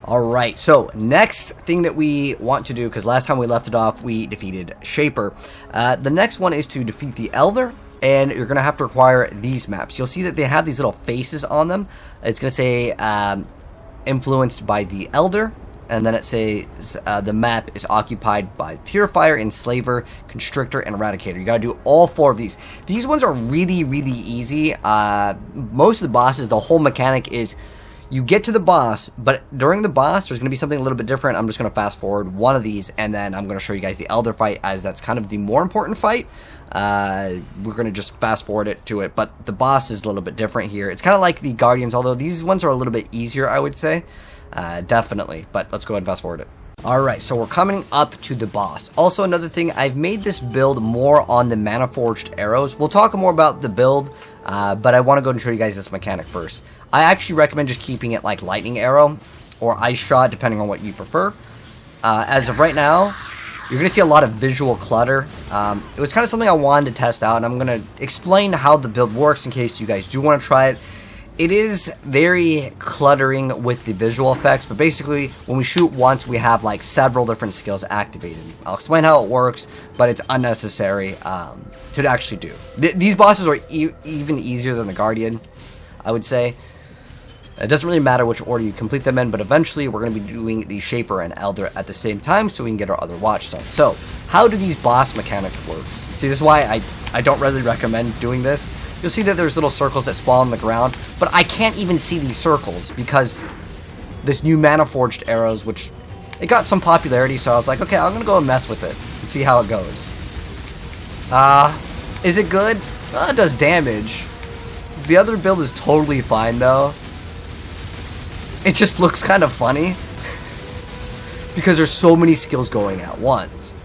Alright, so next thing that we want to do, because last time we left it off, we defeated Shaper. The next one is to defeat the Elder, and you're going to have to acquire these maps. You'll see that they have these little faces on them. It's going to say influenced by the Elder, and then it says the map is occupied by Purifier, Enslaver, Constrictor, and Eradicator. You got to do all 4 of these. These ones are really, really easy. Most of the bosses, the whole mechanic is you get to the boss, but during the boss, there's going to be something a little bit different. I'm just going to fast forward one of these, and then I'm going to show you guys the Elder fight, as that's kind of the more important fight. We're going to just fast forward it to it, but the boss is a little bit different here. It's kind of like the Guardians, although these ones are a little bit easier, I would say. Definitely, but let's go ahead and fast forward it. Alright, so we're coming up to the boss. Also, another thing, I've made this build more on the Mana Forged arrows. We'll talk more about the build, but I want to go and show you guys this mechanic first. I actually recommend just keeping it like Lightning Arrow or Ice Shot, depending on what you prefer. As of right now, you're going to see a lot of visual clutter. It was kind of something I wanted to test out, and I'm going to explain how the build works in case you guys do want to try it. It is very cluttering with the visual effects, but basically, when we shoot once, we have like several different skills activated. I'll explain how it works, but it's unnecessary to actually do. These bosses are even easier than the Guardians, I would say. It doesn't really matter which order you complete them in, but eventually we're going to be doing the Shaper and Elder at the same time so we can get our other watch done. So, how do these boss mechanics work? See, this is why I don't really recommend doing this. You'll see that there's little circles that spawn on the ground, but I can't even see these circles because this new Mana Forged arrows, which it got some popularity, so I was like, okay, I'm going to go and mess with it and see how it goes. Is it good? It does damage. The other build is totally fine, though. It just looks kind of funny because there's so many skills going at once.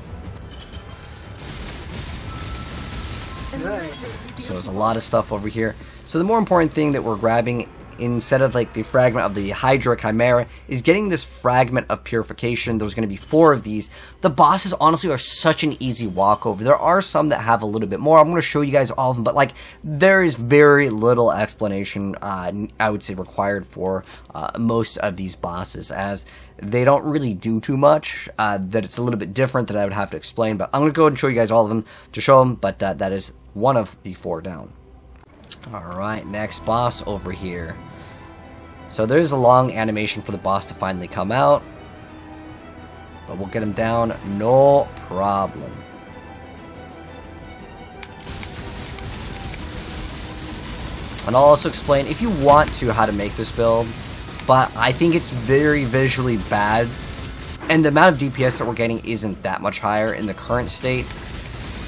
So there's a lot of stuff over here. So the more important thing that we're grabbing instead of like the fragment of the Hydra Chimera is getting this fragment of purification. There's going to be 4 of these. The bosses honestly are such an easy walkover. There are some that have a little bit more. I'm going to show you guys all of them, but like there is very little explanation I would say required for most of these bosses, as they don't really do too much. That it's a little bit different that I would have to explain, but I'm going to go ahead and show you guys all of them to show them, but that is one of the 4 down. Alright, next boss over here. So there's a long animation for the boss to finally come out, but we'll get him down, no problem. And I'll also explain, if you want to, how to make this build, but I think it's very visually bad, and the amount of DPS that we're getting isn't that much higher in the current state.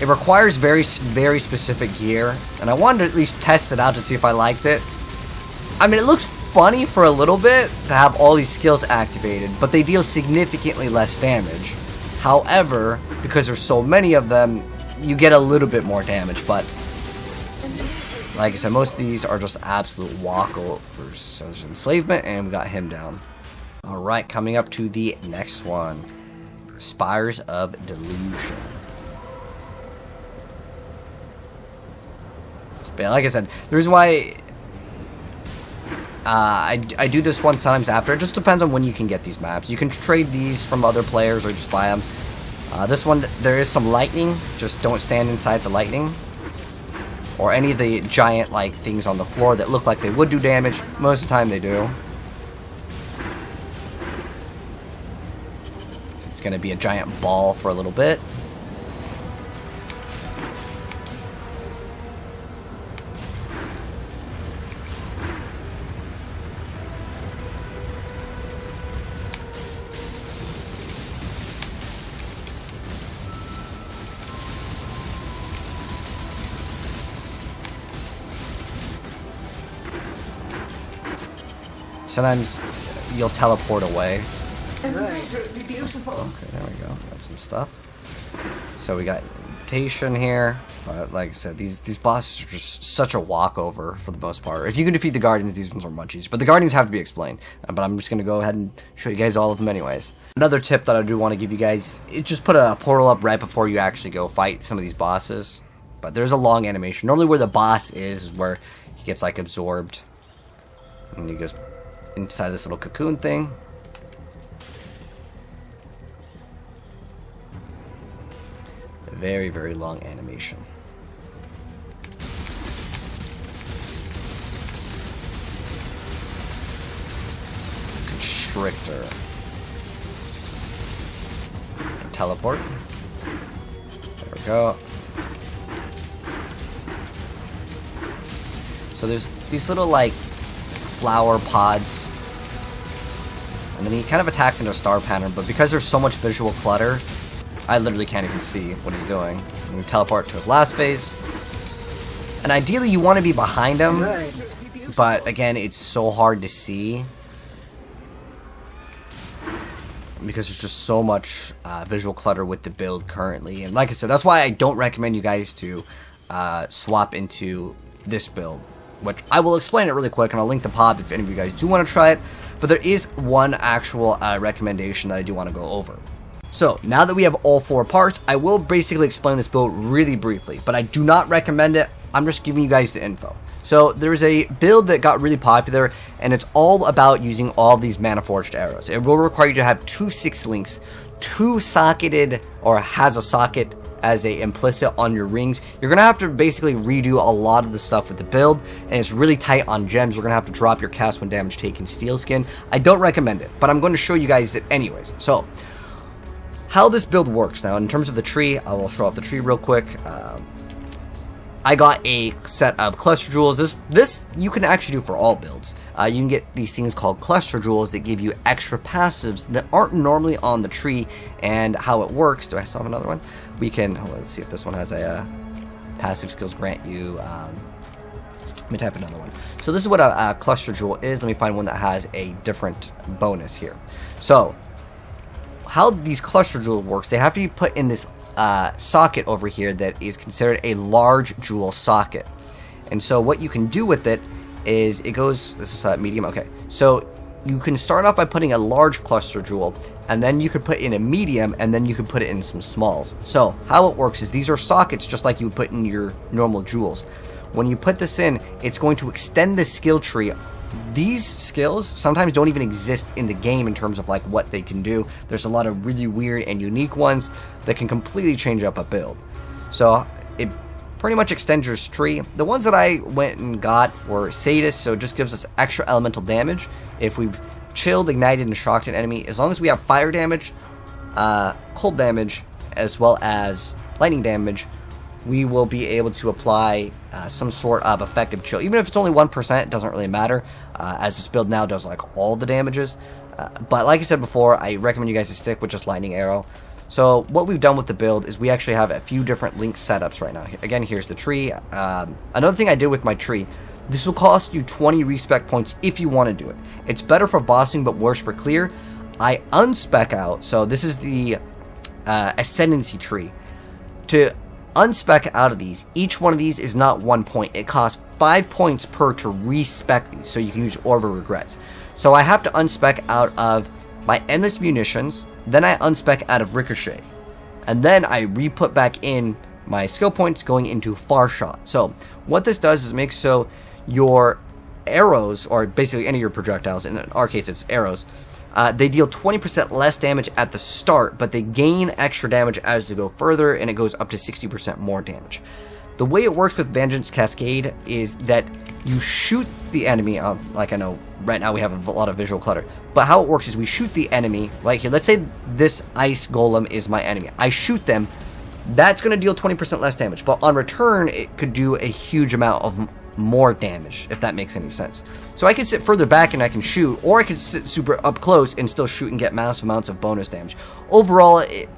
It requires very specific gear, and I wanted to at least test it out to see if I liked it. I mean, it looks funny for a little bit to have all these skills activated, but they deal significantly less damage. However, because there's so many of them, you get a little bit more damage, but like I said, most of these are just absolute walkovers. So there's enslavement, and we got him down. Alright, coming up to the next one. Spires of Delusion. But like I said, the reason why I do this one sometimes after, it just depends on when you can get these maps. You can trade these from other players or just buy them. This one, there is some lightning, just don't stand inside the lightning. Or any of the giant like things on the floor that look like they would do damage. Most of the time they do. So it's going to be a giant ball for a little bit. Sometimes you'll teleport away. Beautiful. Okay, there we go. Got some stuff. So we got invitation here. But like I said, these bosses are just such a walkover for the most part. If you can defeat the Guardians, these ones are much easier. But the Guardians have to be explained. But I'm just going to go ahead and show you guys all of them anyways. Another tip that I do want to give you guys, just put a portal up right before you actually go fight some of these bosses. But there's a long animation. Normally where the boss is where he gets like absorbed. And he goes inside this little cocoon thing. very, very long animation. Constrictor. Teleport. There we go. So there's these little like flower pods, and then he kind of attacks into a star pattern, but because there's so much visual clutter, I literally can't even see what he's doing. And we teleport to his last phase, and ideally you want to be behind him, but again, it's so hard to see because there's just so much visual clutter with the build currently. And like I said, that's why I don't recommend you guys to swap into this build, which I will explain it really quick, and I'll link the pod if any of you guys do want to try it. But there is one actual recommendation that I do want to go over. So now that we have all 4 parts, I will basically explain this build really briefly, but I do not recommend it. I'm just giving you guys the info. So there's a build that got really popular, and it's all about using all these mana forged arrows. It will require you to have 2 6 links, 2 socketed, or has a socket as a implicit on your rings. You're gonna have to basically redo a lot of the stuff with the build, and it's really tight on gems. You're gonna have to drop your cast when damage taken steel skin. I don't recommend it, but I'm going to show you guys it anyways. So how this build works now in terms of the tree, I will show off the tree real quick. I got a set of cluster jewels. This you can actually do for all builds. You can get these things called cluster jewels that give you extra passives that aren't normally on the tree. And how it works, do I still have another one? We can, hold on, let's see if this one has a passive skills grant you. Let me type another one. So this is what a cluster jewel is. Let me find one that has a different bonus here. So how these cluster jewels works, they have to be put in this socket over here that is considered a large jewel socket. And so what you can do with it is it goes, this is medium, okay. So you can start off by putting a large cluster jewel, and then you could put in a medium, and then you could put it in some smalls. So how it works is these are sockets just like you would put in your normal jewels. When you put this in, it's going to extend the skill tree. These skills sometimes don't even exist in the game in terms of like what they can do. There's a lot of really weird and unique ones that can completely change up a build. So it pretty much extends your tree. The ones that I went and got were Sadist, so it just gives us extra elemental damage if we've chilled, ignited, and shocked an enemy. As long as we have fire damage, cold damage, as well as lightning damage, we will be able to apply some sort of effective chill. Even if it's only 1%, it doesn't really matter, as this build now does like all the damages. But like I said before, I recommend you guys to stick with just lightning arrow. So what we've done with the build is we actually have a few different link setups right now. Again, here's the tree. Another thing I did with my tree, this will cost you 20 respec points if you want to do it. It's better for bossing but worse for clear. I unspec out, so this is the ascendancy tree. To unspec out of these, each one of these is not 1 point. It costs 5 points per to respec these, so you can use Orb of Regrets. So I have to unspec out of my Endless Munitions, then I unspec out of Ricochet, and then I re-put back in my skill points going into Far Shot. So what this does is make so your arrows, or basically any of your projectiles, in our case it's arrows, they deal 20% less damage at the start, but they gain extra damage as they go further, and it goes up to 60% more damage. The way it works with Vengeance Cascade is that you shoot the enemy, like I know right now we have a lot of visual clutter, but how it works is we shoot the enemy right here. Let's say this ice golem is my enemy. I shoot them, that's going to deal 20% less damage, but on return it could do a huge amount of more damage, if that makes any sense. So I can sit further back and I can shoot, or I can sit super up close and still shoot and get massive amounts of bonus damage. Overall, it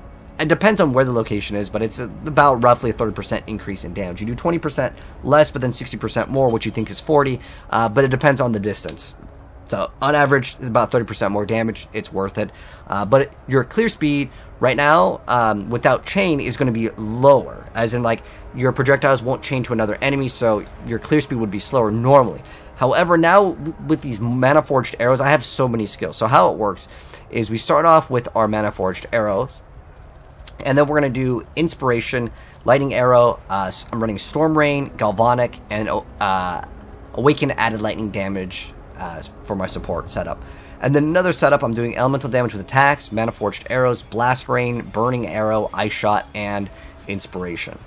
depends on where the location is, but it's about roughly a 30% increase in damage. You do 20% less, but then 60% more, which you think is 40, but it depends on the distance. So on average, it's about 30% more damage. It's worth it. But your clear speed right now, without chain, is going to be lower, as in like your projectiles won't chain to another enemy, so your clear speed would be slower normally. However, now with these mana forged arrows, I have so many skills. So how it works is we start off with our mana forged arrows, and then we're going to do Inspiration, Lightning Arrow, I'm running Storm Rain, Galvanic, and Awaken added lightning damage for my support setup. And then another setup, I'm doing elemental damage with attacks, mana forged arrows, Blast Rain, Burning Arrow, Ice Shot, and inspiration.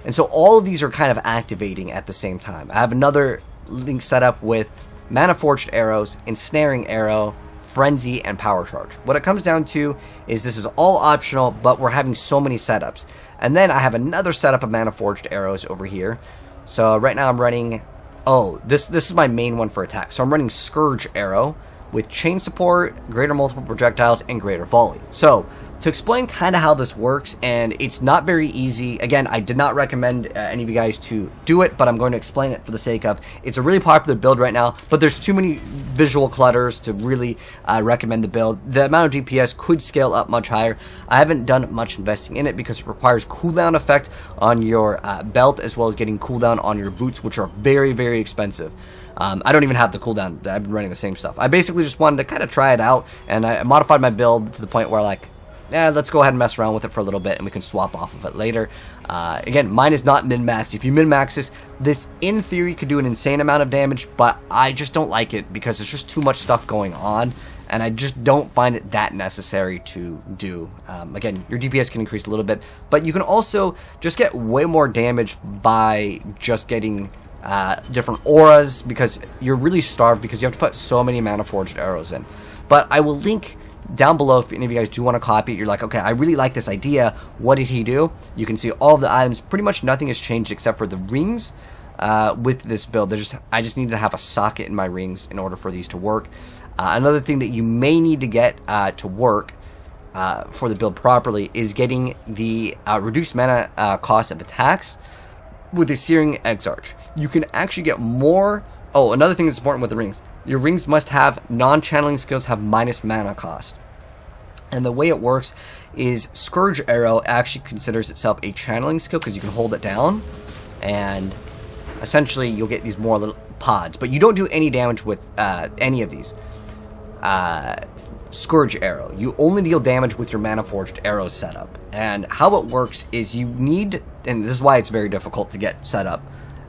And so all of these are kind of activating at the same time. I have another link set up with Mana Forged Arrows, Ensnaring Arrow, Frenzy, and Power Charge. What it comes down to is this is all optional, but we're having so many setups. And then I have another setup of Mana Forged Arrows over here. So right now I'm running... Oh, this is my main one for attack. So I'm running Scourge Arrow with Chain Support, Greater Multiple Projectiles, and Greater Volley. So, to explain kind of how this works, and it's not very easy. Again, I did not recommend any of you guys to do it, but I'm going to explain it for the sake of it's a really popular build right now, but there's too many visual clutters to really recommend the build. The amount of DPS could scale up much higher. I haven't done much investing in it because it requires cooldown effect on your belt as well as getting cooldown on your boots, which are very, very expensive. I don't even have the cooldown. I've been running the same stuff. I basically just wanted to kind of try it out, and I modified my build to the point where, like, let's go ahead and mess around with it for a little bit, and we can swap off of it later. Again, mine is not min-maxed. If you min-max this in theory could do an insane amount of damage, but I just don't like it because there's just too much stuff going on, and I just don't find it that necessary to do. Again, your DPS can increase a little bit, but you can also just get way more damage by just getting... different auras, because you're really starved because you have to put so many Mana Forged Arrows in. But I will link down below if any of you guys do want to copy it. You're like, okay, I really like this idea. What did he do? You can see all of the items. Pretty much nothing has changed except for the rings with this build. I just needed to have a socket in my rings in order for these to work. Another thing that you may need to get to work for the build properly is getting the reduced mana cost of attacks with the Searing Exarch. You can actually get more... Oh, another thing that's important with the rings. Your rings must have non-channeling skills have minus mana cost. And the way it works is Scourge Arrow actually considers itself a channeling skill because you can hold it down. And essentially you'll get these more little pods. But you don't do any damage with any of these. Scourge Arrow. You only deal damage with your Mana Forged Arrows setup. And how it works is you need... And this is why it's very difficult to get set up.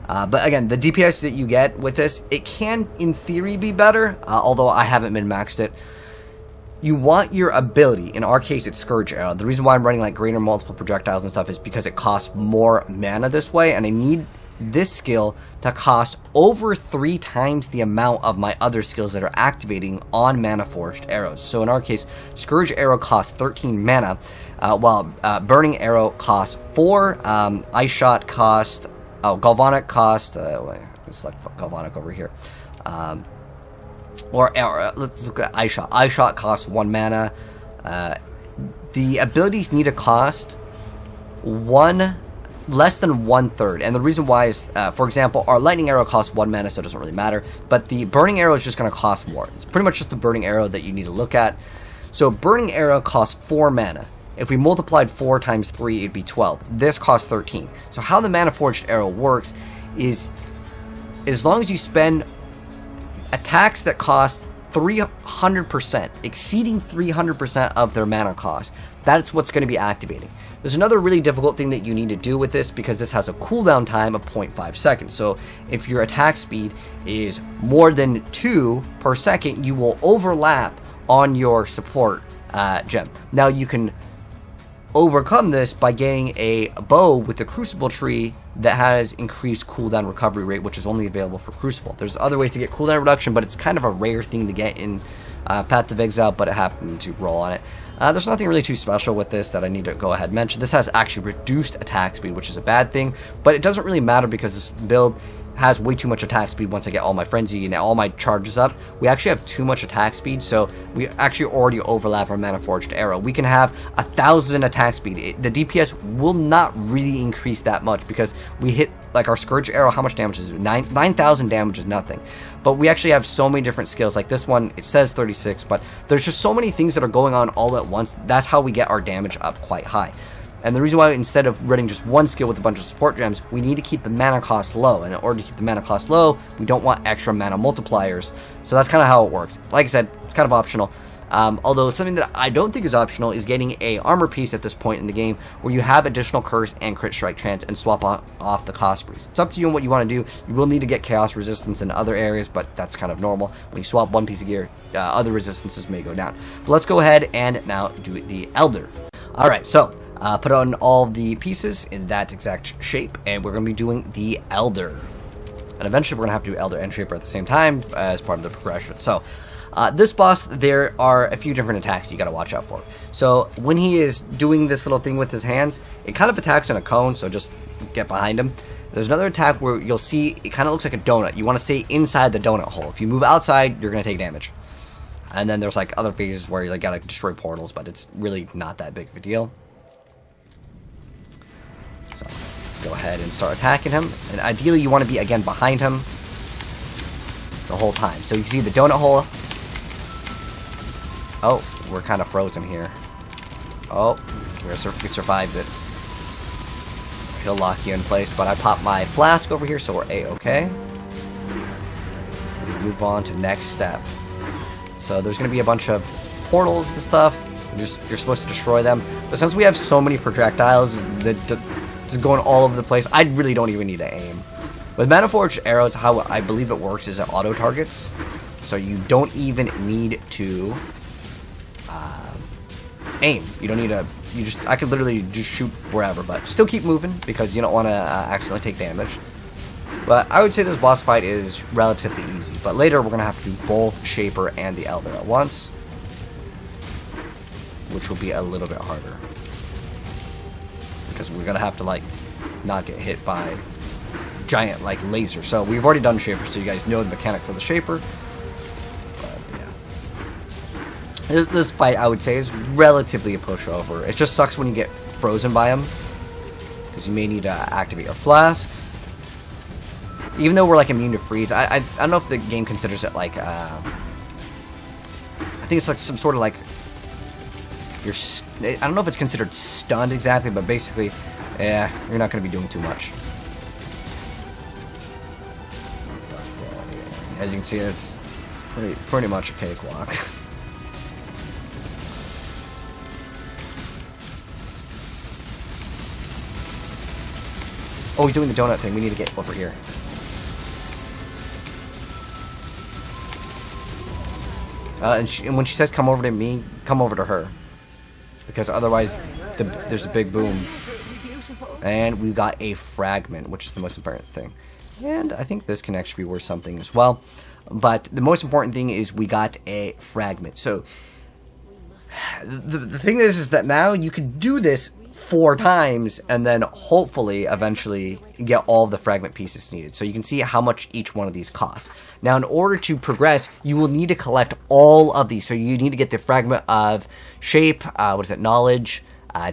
But again, the DPS that you get with this, it can, in theory, be better, although I haven't min-maxed it. You want your ability, in our case it's Scourge Arrow. The reason why I'm running like Greater Multiple Projectiles and stuff is because it costs more mana this way, and I need this skill to cost over 3 times the amount of my other skills that are activating on Mana Forged Arrows. So in our case, Scourge Arrow costs 13 mana, while Burning Arrow costs 4, Ice Shot costs... Oh, Galvanic cost... let's select Galvanic over here. Let's look at Ice Shot. Ice Shot costs 1 mana. The abilities need to cost less than 1/3. And the reason why is, for example, our Lightning Arrow costs 1 mana, so it doesn't really matter. But the Burning Arrow is just going to cost more. It's pretty much just the Burning Arrow that you need to look at. So Burning Arrow costs 4 mana. If we multiplied 4 times 3, it'd be 12. This costs 13. So how the Mana Forged Arrow works is, as long as you spend attacks that cost 300%, exceeding 300% of their mana cost, that's what's going to be activating. There's another really difficult thing that you need to do with this, because this has a cooldown time of 0.5 seconds. So if your attack speed is more than 2 per second, you will overlap on your support gem. Now you can overcome this by getting a bow with the Crucible tree that has increased cooldown recovery rate, which is only available for Crucible. There's other ways to get cooldown reduction, but it's kind of a rare thing to get in Path of Exile, but it happened to roll on it. There's nothing really too special with this that I need to go ahead and mention. This has actually reduced attack speed, which is a bad thing, but it doesn't really matter because this build has way too much attack speed. Once I get all my Frenzy and all my charges up, we actually have too much attack speed, so we actually already overlap our Mana Forged Arrow. We can have 1,000 attack speed. The DPS will not really increase that much because we hit, like, our Scourge Arrow, how much damage is it? 9,000 damage is nothing. But we actually have so many different skills. Like this one, it says 36, but there's just so many things that are going on all at once. That's how we get our damage up quite high. And the reason why, instead of running just one skill with a bunch of support gems, we need to keep the mana cost low. And in order to keep the mana cost low, we don't want extra mana multipliers. So that's kind of how it works. Like I said, it's kind of optional. Although something that I don't think is optional is getting a armor piece at this point in the game where you have additional curse and crit strike chance and swap off the cost breeze. It's up to you on what you want to do. You will need to get chaos resistance in other areas, but that's kind of normal. When you swap one piece of gear, other resistances may go down. But let's go ahead and now do the Elder. Alright, so Put on all the pieces in that exact shape, and we're going to be doing the Elder. And eventually we're going to have to do Elder and Shaper at the same time as part of the progression. So, this boss, there are a few different attacks you got to watch out for. So, when he is doing this little thing with his hands, it kind of attacks in a cone, so just get behind him. There's another attack where you'll see it kind of looks like a donut. You want to stay inside the donut hole. If you move outside, you're going to take damage. And then there's like other phases where you like, got to destroy portals, but it's really not that big of a deal. So, let's go ahead and start attacking him. And ideally, you want to be, again, behind him the whole time. So you can see the donut hole. Oh, we're kind of frozen here. Oh, we survived it. He'll lock you in place, but I popped my flask over here, so we're A-okay. Move on to next step. So there's going to be a bunch of portals and stuff. You're supposed to destroy them. But since we have so many projectiles that just going all over the place, I really don't even need to aim. With Maniforged arrows, how I believe it works is it auto targets, so you don't even need to aim. You don't need to. I could literally just shoot wherever, but still keep moving because you don't want to accidentally take damage. But I would say this boss fight is relatively easy. But later we're gonna have to do both Shaper and the Elder at once, which will be a little bit harder. Because we're gonna have to like not get hit by giant like laser. So we've already done Shaper, so you guys know the mechanic for the Shaper. But yeah, this fight I would say is relatively a pushover. It just sucks when you get frozen by him, because you may need to activate your flask. Even though we're like immune to freeze, I don't know if the game considers it like I think it's like some sort of like I don't know if it's considered stunned exactly, but basically, yeah, you're not going to be doing too much. But, as you can see, it's pretty much a cakewalk. Oh, he's doing the donut thing. We need to get over here. And when she says come over to me, come over to her. Because otherwise, there's a big boom. And we got a fragment, which is the most important thing. And I think this can actually be worth something as well. But the most important thing is we got a fragment. So, the thing is that now you can do this 4 times and then hopefully eventually get all of the fragment pieces needed. So you can see how much each one of these costs. Now in order to progress, you will need to collect all of these. So you need to get the fragment of shape, knowledge,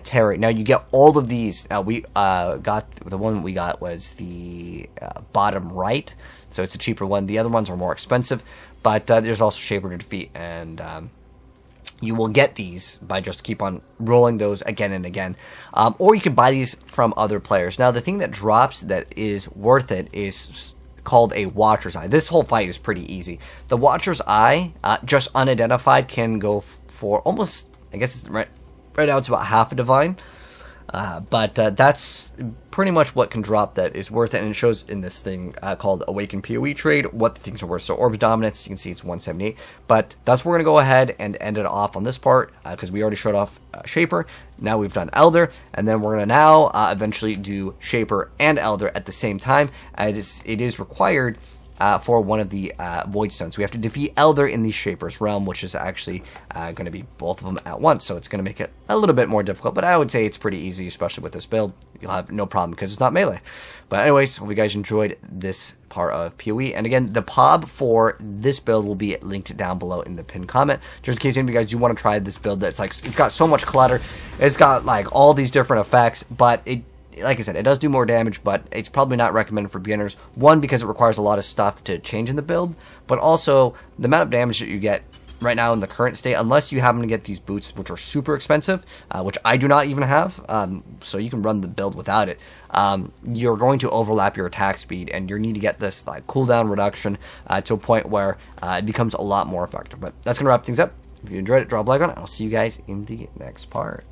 terror. Now you get all of these. We got the one we got was the bottom right, so it's a cheaper one. The other ones are more expensive, but there's also Shaper to defeat, and you will get these by just keep on rolling those again and again. Or you can buy these from other players. Now, the thing that drops that is worth it is called a Watcher's Eye. This whole fight is pretty easy. The Watcher's Eye, just unidentified, can go for almost, I guess it's right now it's about half a divine. But that's pretty much what can drop that is worth it, and it shows in this thing called Awaken PoE Trade what the things are worth. So Orb Dominance, you can see it's 178, but that's where we're going to go ahead and end it off on this part, because we already showed off Shaper. Now we've done Elder, and then we're going to now eventually do Shaper and Elder at the same time. It is required for one of the Void Stones. We have to defeat Elder in the Shaper's realm, which is actually going to be both of them at once, so it's going to make it a little bit more difficult, but I would say it's pretty easy, especially with this build. You'll have no problem because it's not melee. But anyways, hope you guys enjoyed this part of PoE, and again, the POB for this build will be linked down below in the pinned comment, just in case any of you guys do want to try this build. That's like, it's got so much clutter, it's got like all these different effects, but like I said, it does do more damage, but it's probably not recommended for beginners. One, because it requires a lot of stuff to change in the build, but also the amount of damage that you get right now in the current state, unless you happen to get these boots, which are super expensive, which I do not even have, so you can run the build without it. You're going to overlap your attack speed, and you need to get this like cooldown reduction to a point where it becomes a lot more effective. But that's going to wrap things up. If you enjoyed it, drop a like on it. I'll see you guys in the next part.